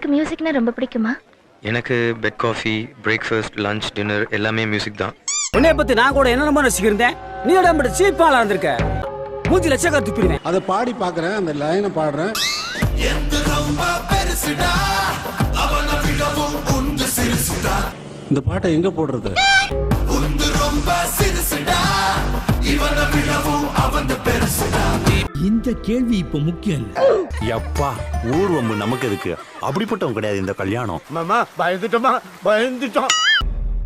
உங்களுக்கு மியூசிக்னா ரொம்ப பிடிக்குமா? எனக்கு bed coffee, breakfast, lunch, dinner எல்லாமே மியூசிக் தான். உன்னைய பத்தி நான் கூட என்னென்னமோ ரசிக்கிறேன். நீ உடம்பு சீப்பாலா இருந்திருக்க. மூஞ்சி லட்சக்கா துப்பிடுவேன். அதை பாடி பார்க்குறேன், அந்த லைனை பாடுறேன். இந்த பாட்டை எங்க போடுறது? இந்த கேள்வி இப்ப முக்கியம் இல்ல. எப்பா ஊர்வம்பு நமக்கு இருக்கு. அப்படிப்பட்டவங்க கிடையாது இந்த கல்யாணம். மாமா பயந்துட்டோமா, பயந்துட்டோம்.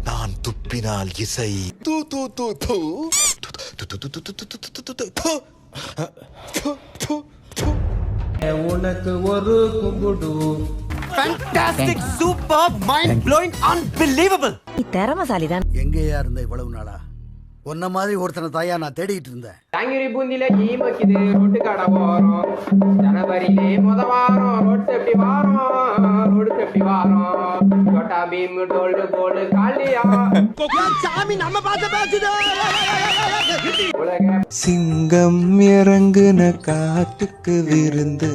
நான் துப்பினால் இசை தூ தூ தூ தூ உனக்கு ஒரு குங்குடு. Fantastic, superb, mind blowing, unbelievable. நீ திறமசாலி தான். எங்கேயா இருந்த இவ்வளவு நாளா? உன்ன மாதிரி ஒருத்தனை தாயா நான் தேடிட்டு இருந்தேன். தாங்கிரி பூந்தில கீமக்கிது ரோட்டு கடை போறோம். ஜனவரியிலே வாரம் ரோடு எப்படி வாரம், ரோடு எப்படி வாரம். கோட்டா பீம் டோல்டு போடு காலியா. சாமி நம்ம பார்த்து பேசுதே. சிங்கம் இறங்குன காட்டுக்கு விருந்து,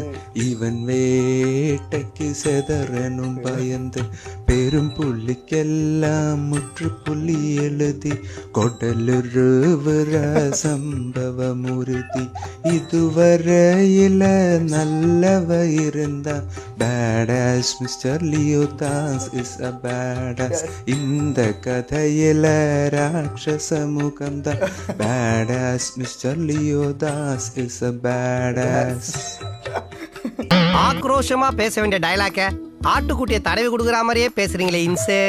இவன் வேட்டைக்கு செதறனும் பயந்து, பெரும் புள்ளிக்கெல்லாம் முற்றுப்புள்ளி எழுதி கொடலுருவுற சம்பவம் உறுதி. இதுவரையில நல்லவ இருந்தா badass mister Leo Das is a badass. இந்த கதையில ராட்சச முகம்தான் badass mister Leo Das is a badass. ஆக்ரோஷமா பேச வேண்டிய டயலாக்க ஆட்டுக்குட்டியை தடவி கொடுக்குற மாதிரியே பேசுறீங்களே இன்சே.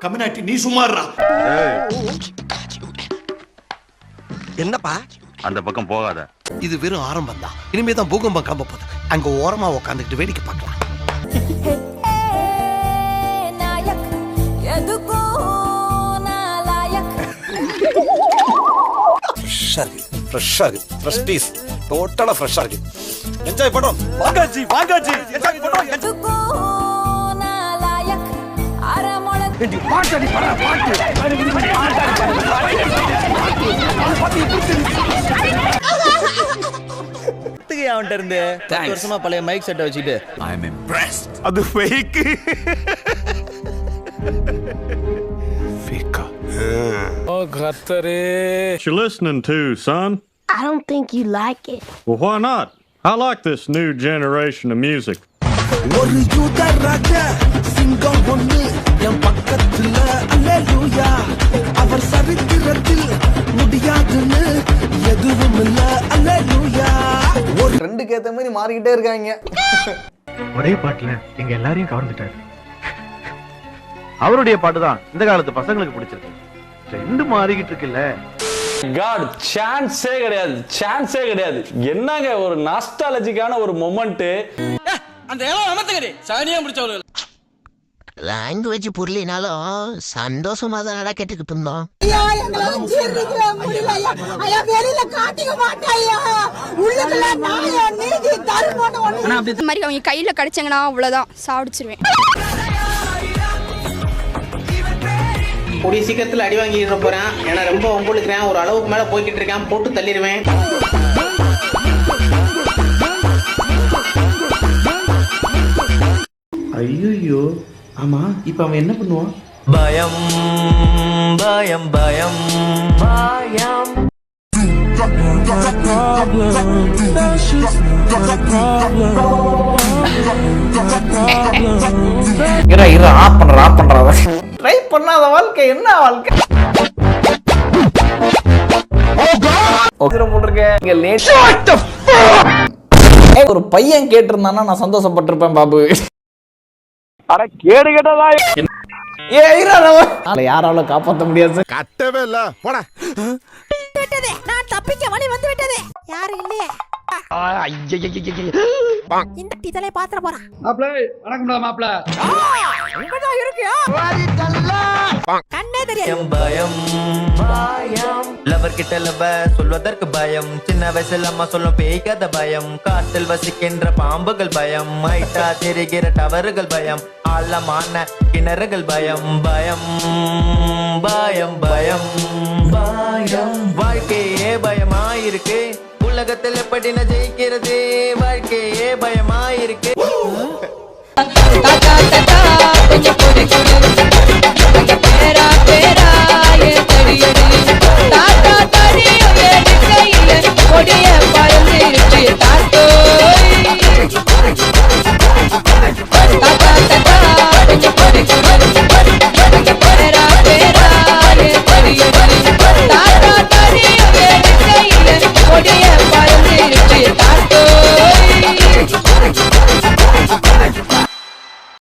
கம்யூனிட்டி நீ சுமாரா. என்னப்பா அந்த பக்கம் போகாத. இது வெறும் ஆரம்பம் தான். இனிமே தான் பூகம்பம் கிளம்ப போகுது. அங்க ஓரமா உட்காந்துக்கிட்டு வேடிக்கை பார்க்கலாம். ஃப்ரெஷ்ஷா இருக்கு. Fresh piece. டோட்டலா ஃப்ரெஷ்ஷா இருக்கு. என்ஜாய் பண்ணுவோம். வாங்காஜி வாங்காஜி என்ஜாய் பண்ணுவோம். வருஷமா பழைய மைக் செட்டை வச்சுட்டு அது fake. You listening to, son? I don't think you like it. Well, why not? I like this new generation of music. ஒரு யூத ராஜா சிங்கம் ஒண்ணு என் பக்கத்துல அல்லேலூயா. அவர் சரித்திரத்தில் முடியாதுன்னு எதுவும் இல்ல அல்லேலூயா. ஒரு ட்ரெண்டுக்கு ஏத்த மாதிரி மாறிக்கிட்டே இருக்காங்க. ஒரே பாட்டுல எங்க எல்லாரையும் கவர்ந்துட்டாரு. அவருடைய பாட்டு தான் இந்த காலத்து பசங்களுக்கு பிடிச்சிருக்கு. ட்ரெண்ட் மாறிக்கிட்டு இருக்குல்ல. காட் சான்ஸே கிடையாது, சான்ஸே கிடையாது. என்னங்க ஒரு நாஸ்டாலஜிக்கான ஒரு மொமெண்ட். அந்த எல்லாம் அமர்த்தங்கடி சானியா முடிச்சவங்க. லாங்குவேஜ் புரியலனாலும் சந்தோஷமா தான் கேட்டுக்கிட்டு இருந்தோம். அவங்க கையில கிடைச்சாங்கன்னா அவ்வளவுதான் சாப்பிடுச்சிருவேன். கூடிய சீக்கிரத்தில் அடி வாங்கிட்டு போறேன். ஏன்னா ரொம்ப ஒம்புழுக்கிறேன். ஒரு அளவுக்கு மேல போய்கிட்டு இருக்கேன். போட்டு தள்ளிடுவேன். ஐயோ, ஆமா இப்ப அவன் என்ன பண்ணுவான்? பயம் பயம் பயம் பயம். ட்ரை பண்ணாத வாழ்க்கை என்ன வாழ்க்கை? ஒரு பையன் கேட்டிருந்தானா நான் சந்தோஷப்பட்டிருப்பேன் பாபு. கேடு கேட்டதா யாரால காப்பாற்ற முடியாது. கட்டவே இல்ல. போடா. நான் தப்பிக்க வழி வந்து விட்டது. யாரு இல்லையே. இந்த டீச்சரை பாத்திர போறா. மாப்ள வணக்கம்டா மாப்ள. இங்கதான் இருக்கியா? கண்ணே தெரியாது. பயம் பயம் லவர் கிட்ட லவ சொல்வதற்கு பயம், சின்ன வயசுல அம்மா சொல்லும் பேய்க்காத பயம், காட்டில் வசிக்கின்ற பாம்புகள் பயம், மைட்டா தெரிகிற டவறுகள் பயம், ஆழமான கிணறுகள் பயம், பயம் பயம் பயம் பயம். வாழ்க்கையே பயமாயிருக்கு, உலகத்தில் எப்படி நான் ஜெயிக்கிறது, வாழ்க்கையே பயமாயிருக்கு.